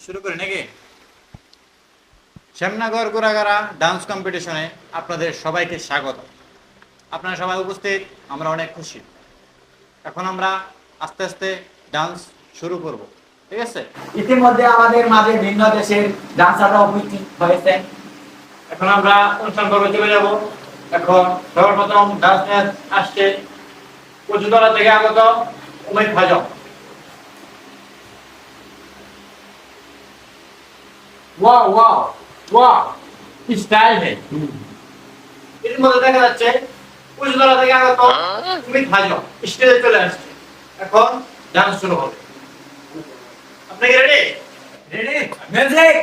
শুরু করি নাকি? শ্যামনগর গোরাগাড়া ডান্স কম্পিটিশনে আপনাদের সবাইকে স্বাগত। আপনারা সবাই উপস্থিত, আমরা অনেক খুশি। এখন আমরা আস্তে আস্তে ডান্স শুরু করব, ঠিক আছে? ইতিমধ্যে আমাদের মাঝে ভিন্ন দেশের ডান্সাররা উপস্থিত হয়েছেন। এখন আমরা অনুষ্ঠান পর্বে চলে যাব। এখন সর্বপ্রথম ডান্স নিয়ে আসছে কচুতলা থেকে আগত উমেদ ভাজক। ওয়াও ওয়াও ওয়াও, স্টাইল है। এর মধ্যে দেখা যাচ্ছে কচুতলা থেকে আগত উমেদ ভাজক স্টেজে চলে আসছে। এখন ডান্স শুরু হবে। আপনি কি রেডি? Ready music.